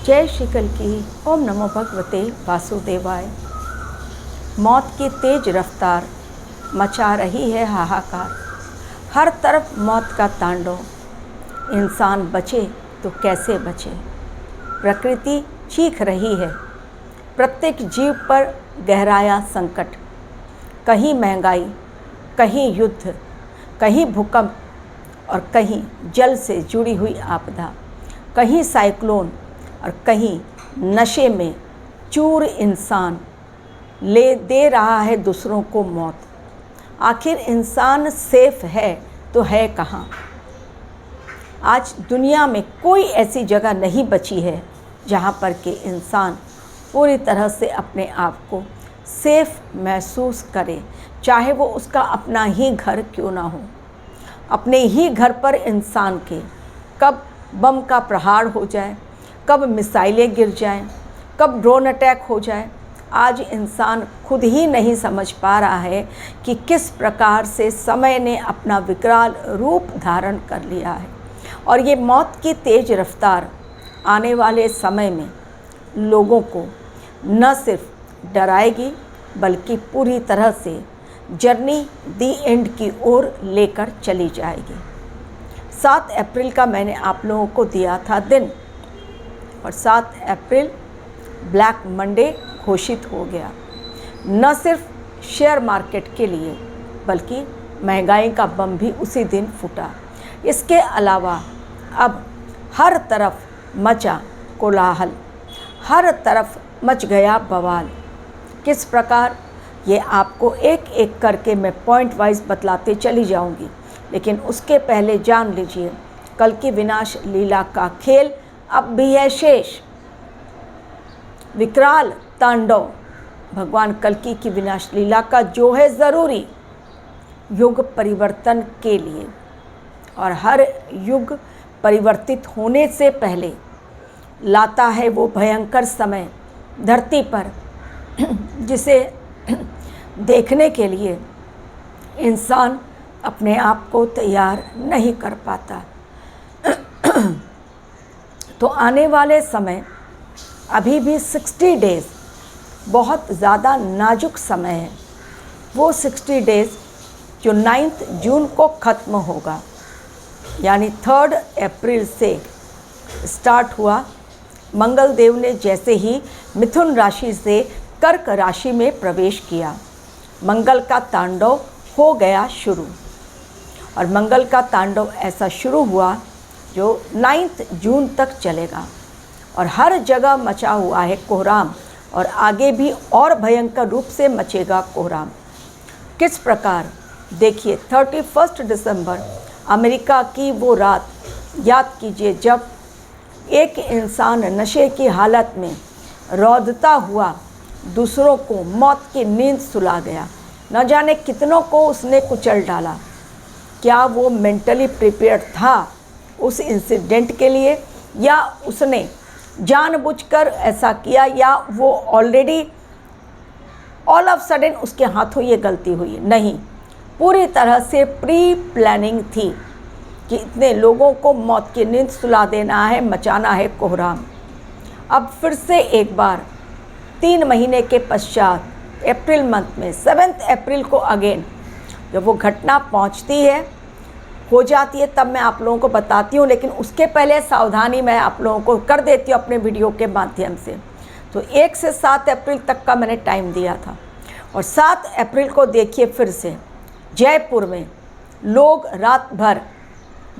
जय श्री कल्की। ओम नमो भगवते वासुदेवाय। मौत की तेज रफ्तार मचा रही है हाहाकार। हर तरफ मौत का तांडव। इंसान बचे तो कैसे बचे। प्रकृति चीख रही है। प्रत्येक जीव पर गहराया संकट। कहीं महंगाई, कहीं युद्ध, कहीं भूकंप और कहीं जल से जुड़ी हुई आपदा, कहीं साइक्लोन और कहीं नशे में चूर इंसान ले दे रहा है दूसरों को मौत। आखिर इंसान सेफ है तो है कहाँ। आज दुनिया में कोई ऐसी जगह नहीं बची है जहाँ पर कि इंसान पूरी तरह से अपने आप को सेफ महसूस करे, चाहे वो उसका अपना ही घर क्यों ना हो। अपने ही घर पर इंसान के कब बम का प्रहार हो जाए, कब मिसाइलें गिर जाएं, कब ड्रोन अटैक हो जाए, आज इंसान खुद ही नहीं समझ पा रहा है कि किस प्रकार से समय ने अपना विकराल रूप धारण कर लिया है। और ये मौत की तेज रफ्तार आने वाले समय में लोगों को न सिर्फ डराएगी बल्कि पूरी तरह से जर्नी दी एंड की ओर लेकर चली जाएगी। 7 अप्रैल का मैंने आप लोगों को दिया था दिन, और 7 अप्रैल ब्लैक मंडे घोषित हो गया। न सिर्फ शेयर मार्केट के लिए बल्कि महंगाई का बम भी उसी दिन फूटा। इसके अलावा अब हर तरफ मचा कोलाहल, हर तरफ मच गया बवाल। किस प्रकार, ये आपको एक एक करके मैं पॉइंट वाइज बतलाते चली जाऊंगी, लेकिन उसके पहले जान लीजिए कल की विनाश लीला का खेल अब भी है शेष। विकराल तांडव भगवान कल्कि की विनाश लीला का जो है ज़रूरी युग परिवर्तन के लिए, और हर युग परिवर्तित होने से पहले लाता है वो भयंकर समय धरती पर जिसे देखने के लिए इंसान अपने आप को तैयार नहीं कर पाता। तो आने वाले समय अभी भी 60 डेज़ बहुत ज़्यादा नाजुक समय है। वो 60 डेज़ जो 9 जून को ख़त्म होगा, यानी 3 अप्रैल से स्टार्ट हुआ। मंगल देव ने जैसे ही मिथुन राशि से कर्क राशि में प्रवेश किया, मंगल का तांडव हो गया शुरू। और मंगल का तांडव ऐसा शुरू हुआ जो 9 जून तक चलेगा, और हर जगह मचा हुआ है कोहराम, और आगे भी और भयंकर रूप से मचेगा कोहराम। किस प्रकार, देखिए 31 दिसंबर अमेरिका की वो रात याद कीजिए जब एक इंसान नशे की हालत में रौंदता हुआ दूसरों को मौत की नींद सुला गया। न जाने कितनों को उसने कुचल डाला। क्या वो मेंटली प्रिपेयर्ड था उस इंसिडेंट के लिए, या उसने जानबूझकर ऐसा किया, या वो ऑलरेडी ऑल ऑफ सडन उसके हाथों ये गलती हुई? नहीं, पूरी तरह से प्री प्लानिंग थी कि इतने लोगों को मौत की नींद सुला देना है, मचाना है कोहराम। अब फिर से एक बार 3 महीने के पश्चात अप्रैल मंथ में 7 अप्रैल को अगेन जब वो घटना पहुंचती है, हो जाती है, तब मैं आप लोगों को बताती हूँ। लेकिन उसके पहले सावधानी मैं आप लोगों को कर देती हूँ अपने वीडियो के माध्यम से। तो 1 से 7 अप्रैल तक का मैंने टाइम दिया था, और 7 अप्रैल को देखिए फिर से जयपुर में लोग रात भर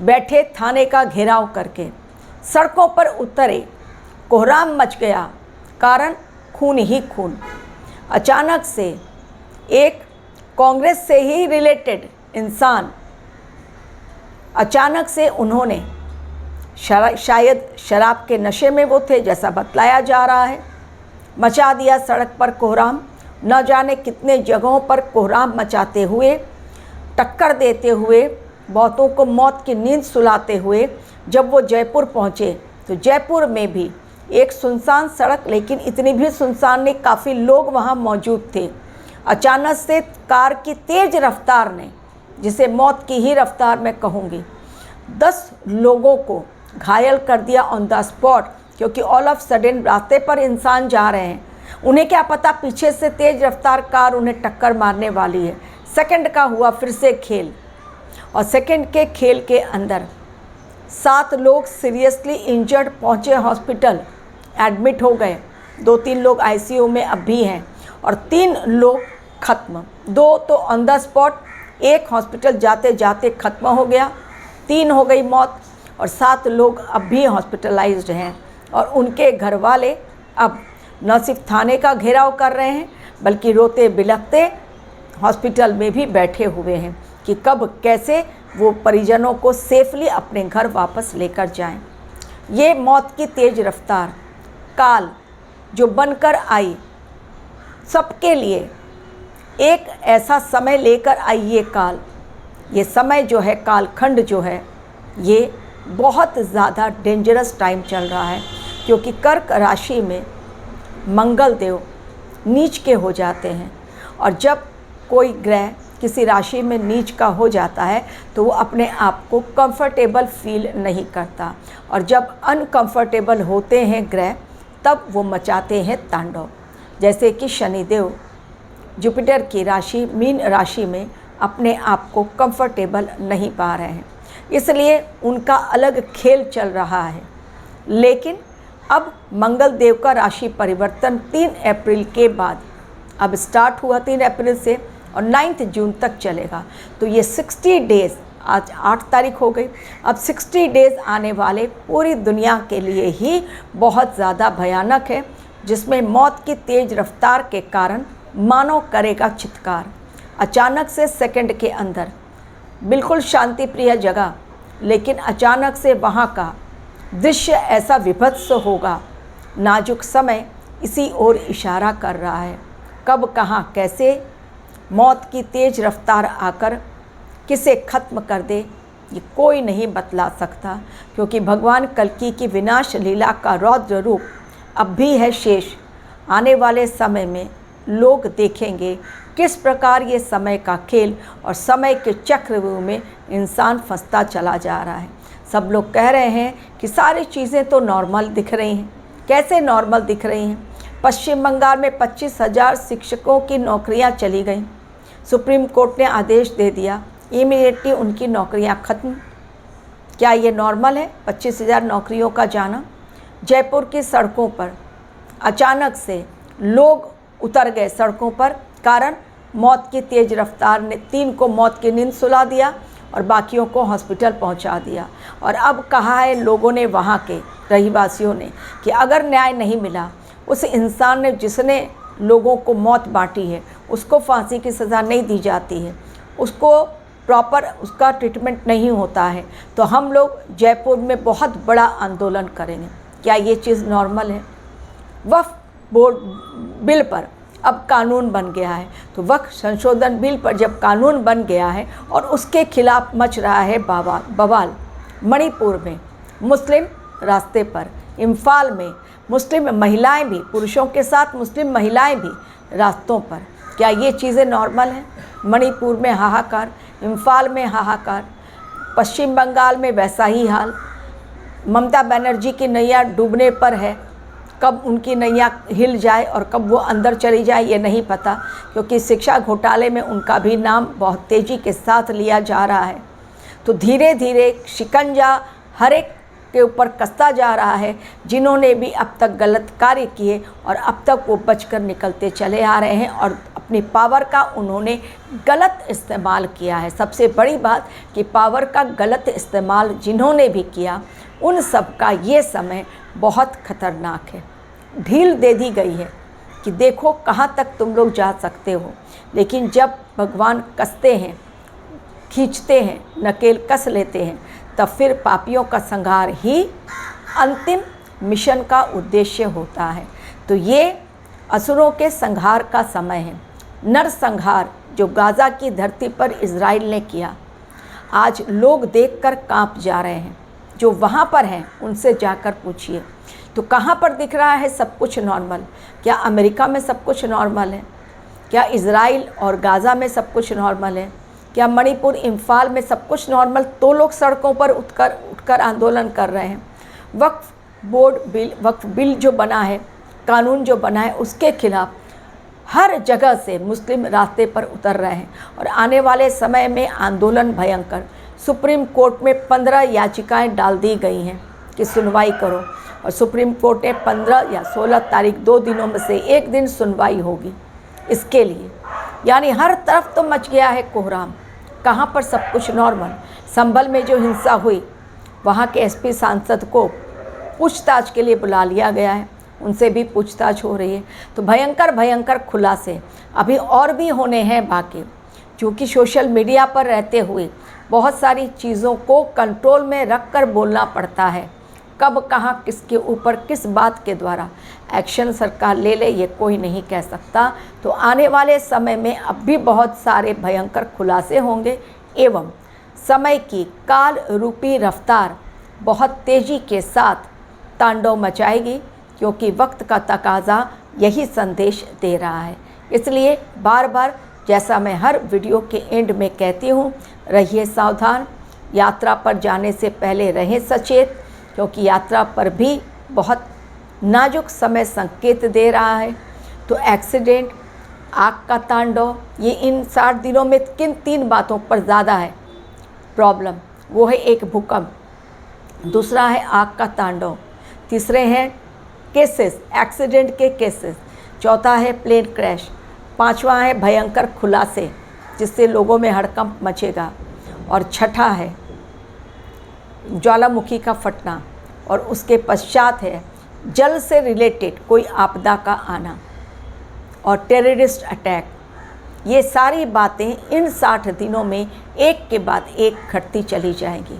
बैठे थाने का घेराव करके सड़कों पर उतरे। कोहराम मच गया, कारण खून ही खून। अचानक से एक कांग्रेस से ही रिलेटेड इंसान, अचानक से उन्होंने शायद शराब के नशे में वो थे जैसा बतलाया जा रहा है, मचा दिया सड़क पर कोहराम। न जाने कितने जगहों पर कोहराम मचाते हुए, टक्कर देते हुए, बहुतों को मौत की नींद सुलाते हुए जब वो जयपुर पहुँचे तो जयपुर में भी एक सुनसान सड़क, लेकिन इतनी भी सुनसान नहीं, काफ़ी लोग वहाँ मौजूद थे। अचानक से कार की तेज़ रफ्तार ने, जिसे मौत की ही रफ्तार मैं कहूँगी, 10 लोगों को घायल कर दिया ऑन द स्पॉट, क्योंकि ऑल ऑफ सडन रास्ते पर इंसान जा रहे हैं, उन्हें क्या पता पीछे से तेज रफ्तार कार उन्हें टक्कर मारने वाली है। सेकंड का हुआ फिर से खेल, और सेकंड के खेल के अंदर 7 लोग सीरियसली इंजर्ड पहुँचे हॉस्पिटल, एडमिट हो गए। 2-3 लोग आईसीयू में अब भी हैं और 3 लोग ख़त्म, 2 तो ऑन द स्पॉट, 1 हॉस्पिटल जाते जाते ख़त्म हो गया, 3 हो गई मौत और 7 लोग अब भी हॉस्पिटलाइज्ड हैं। और उनके घर वाले अब न सिर्फ थाने का घेराव कर रहे हैं बल्कि रोते बिलखते हॉस्पिटल में भी बैठे हुए हैं कि कब कैसे वो परिजनों को सेफली अपने घर वापस लेकर जाएं। ये मौत की तेज़ रफ्तार काल जो बनकर आई सबके लिए एक ऐसा समय लेकर आई, ये काल, ये समय जो है, कालखंड जो है, ये बहुत ज़्यादा डेंजरस टाइम चल रहा है। क्योंकि कर्क राशि में मंगल देव नीच के हो जाते हैं और जब कोई ग्रह किसी राशि में नीच का हो जाता है तो वो अपने आप को कंफर्टेबल फील नहीं करता, और जब अनकंफर्टेबल होते हैं ग्रह तब वो मचाते हैं तांडव। जैसे कि शनिदेव जुपिटर की राशि मीन राशि में अपने आप को कंफर्टेबल नहीं पा रहे हैं, इसलिए उनका अलग खेल चल रहा है। लेकिन अब मंगल देव का राशि परिवर्तन 3 अप्रैल के बाद अब स्टार्ट हुआ, 3 अप्रैल से, और 9 जून तक चलेगा। तो ये 60 डेज़, आज 8 तारीख हो गई, अब 60 डेज़ आने वाले पूरी दुनिया के लिए ही बहुत ज़्यादा भयानक है, जिसमें मौत की तेज़ रफ्तार के कारण मानव करेगा चित्कार। अचानक से सेकंड के अंदर बिल्कुल शांति प्रिय जगह, लेकिन अचानक से वहाँ का दृश्य ऐसा विभत्स होगा। नाजुक समय इसी ओर इशारा कर रहा है। कब कहाँ कैसे मौत की तेज़ रफ्तार आकर किसे ख़त्म कर दे ये कोई नहीं बतला सकता, क्योंकि भगवान कल्कि की विनाश लीला का रौद्र रूप अब भी है शेष। आने वाले समय में लोग देखेंगे किस प्रकार ये समय का खेल और समय के चक्रव्यूह में इंसान फंसता चला जा रहा है। सब लोग कह रहे हैं कि सारी चीज़ें तो नॉर्मल दिख रही हैं। कैसे नॉर्मल दिख रही हैं? पश्चिम बंगाल में 25,000 शिक्षकों की नौकरियां चली गईं। सुप्रीम कोर्ट ने आदेश दे दिया, इमीडिएटली उनकी नौकरियां ख़त्म। क्या ये नॉर्मल है 25,000 नौकरियों का जाना? जयपुर की सड़कों पर अचानक से लोग उतर गए सड़कों पर, कारण मौत की तेज़ रफ्तार ने 3 को मौत की नींद सुला दिया और बाकियों को हॉस्पिटल पहुंचा दिया। और अब कहा है लोगों ने, वहाँ के रहीवासियों ने, कि अगर न्याय नहीं मिला, उस इंसान ने जिसने लोगों को मौत बांटी है उसको फांसी की सज़ा नहीं दी जाती है, उसको प्रॉपर उसका ट्रीटमेंट नहीं होता है, तो हम लोग जयपुर में बहुत बड़ा आंदोलन करेंगे। क्या ये चीज़ नॉर्मल है? वक्फ बोर्ड बिल पर अब कानून बन गया है, तो वक्फ संशोधन बिल पर जब कानून बन गया है और उसके खिलाफ मच रहा है बवाल। मणिपुर में मुस्लिम रास्ते पर, इम्फाल में मुस्लिम महिलाएं भी, पुरुषों के साथ मुस्लिम महिलाएं भी रास्तों पर। क्या ये चीज़ें नॉर्मल हैं? मणिपुर में हाहाकार, इम्फाल में हाहाकार, पश्चिम बंगाल में वैसा ही हाल। ममता बनर्जी की नैया डूबने पर है, कब उनकी नैया हिल जाए और कब वो अंदर चली जाए ये नहीं पता, क्योंकि शिक्षा घोटाले में उनका भी नाम बहुत तेज़ी के साथ लिया जा रहा है। तो धीरे धीरे शिकंजा हर एक के ऊपर कसता जा रहा है, जिन्होंने भी अब तक गलत कार्य किए और अब तक वो बचकर निकलते चले आ रहे हैं और अपनी पावर का उन्होंने गलत इस्तेमाल किया है। सबसे बड़ी बात कि पावर का गलत इस्तेमाल जिन्होंने भी किया उन सब का ये समय बहुत खतरनाक है। ढील दे दी गई है कि देखो कहाँ तक तुम लोग जा सकते हो, लेकिन जब भगवान कसते हैं, खींचते हैं, नकेल कस लेते हैं, तब फिर पापियों का संहार ही अंतिम मिशन का उद्देश्य होता है। तो ये असुरों के संहार का समय है। नरसंहार जो गाज़ा की धरती पर इज़राइल ने किया, आज लोग देखकर कांप जा रहे हैं। जो वहाँ पर हैं उनसे जाकर पूछिए तो कहाँ पर दिख रहा है सब कुछ नॉर्मल? क्या अमेरिका में सब कुछ नॉर्मल है? क्या इज़राइल और गाज़ा में सब कुछ नॉर्मल है? क्या मणिपुर इम्फाल में सब कुछ नॉर्मल? तो लोग सड़कों पर उठकर आंदोलन कर रहे हैं। वक्फ बोर्ड बिल, वक्फ बिल जो बना है, कानून जो बना है, उसके खिलाफ हर जगह से मुस्लिम रास्ते पर उतर रहे हैं और आने वाले समय में आंदोलन भयंकर। सुप्रीम कोर्ट में 15 याचिकाएं डाल दी गई हैं कि सुनवाई करो, और सुप्रीम कोर्ट ने 15 या 16 तारीख 2 दिनों में से एक दिन सुनवाई होगी इसके लिए। यानी हर तरफ तो मच गया है कोहराम, कहाँ पर सब कुछ नॉर्मल। संभल में जो हिंसा हुई, वहाँ के एसपी सांसद को पूछताछ के लिए बुला लिया गया है, उनसे भी पूछताछ हो रही है। तो भयंकर भयंकर खुलासे अभी और भी होने हैं बाकी, क्योंकि सोशल मीडिया पर रहते हुए बहुत सारी चीज़ों को कंट्रोल में रख कर बोलना पड़ता है। कब कहाँ किसके ऊपर किस बात के द्वारा एक्शन सरकार ले ले, ये कोई नहीं कह सकता। तो आने वाले समय में अब भी बहुत सारे भयंकर खुलासे होंगे एवं समय की काल रूपी रफ्तार बहुत तेज़ी के साथ तांडव मचाएगी, क्योंकि वक्त का तकाजा यही संदेश दे रहा है। इसलिए बार बार, जैसा मैं हर वीडियो के एंड में कहती हूँ, रहिए सावधान, यात्रा पर जाने से पहले रहें सचेत, क्योंकि यात्रा पर भी बहुत नाजुक समय संकेत दे रहा है। तो एक्सीडेंट, आग का तांडव, ये इन 60 दिनों में किन 3 बातों पर ज़्यादा है प्रॉब्लम? वो है एक भूकंप, दूसरा है आग का तांडव, तीसरे हैं केसेस, एक्सीडेंट के केसेस, चौथा है प्लेन क्रैश, पांचवा है भयंकर खुलासे जिससे लोगों में हड़कंप मचेगा, और छठा है ज्वालामुखी का फटना, और उसके पश्चात है जल से रिलेटेड कोई आपदा का आना और टेररिस्ट अटैक। ये सारी बातें इन 60 दिनों में एक के बाद एक घटती चली जाएंगी।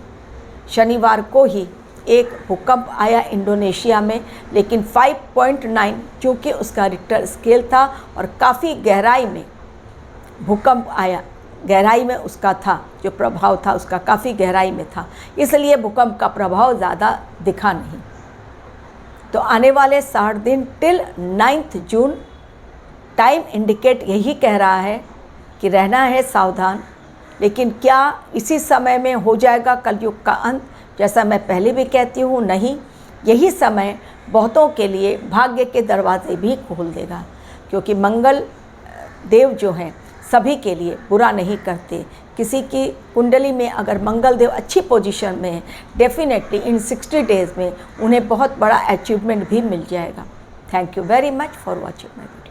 शनिवार को ही एक भूकंप आया इंडोनेशिया में, लेकिन 5.9 चूँकि उसका रिक्टर स्केल था और काफ़ी गहराई में भूकंप आया, गहराई में उसका था, जो प्रभाव था उसका काफ़ी गहराई में था, इसलिए भूकंप का प्रभाव ज़्यादा दिखा नहीं। तो आने वाले 60 दिन टिल 9 जून टाइम इंडिकेट यही कह रहा है कि रहना है सावधान। लेकिन क्या इसी समय में हो जाएगा कलयुग का अंत? जैसा मैं पहले भी कहती हूँ, नहीं, यही समय बहुतों के लिए भाग्य के दरवाजे भी खोल देगा, क्योंकि मंगल देव जो हैं सभी के लिए बुरा नहीं करते। किसी की कुंडली में अगर मंगल देव अच्छी पोजीशन में है, डेफिनेटली इन 60 डेज़ में उन्हें बहुत बड़ा अचीवमेंट भी मिल जाएगा। Thank you very much for watching my video.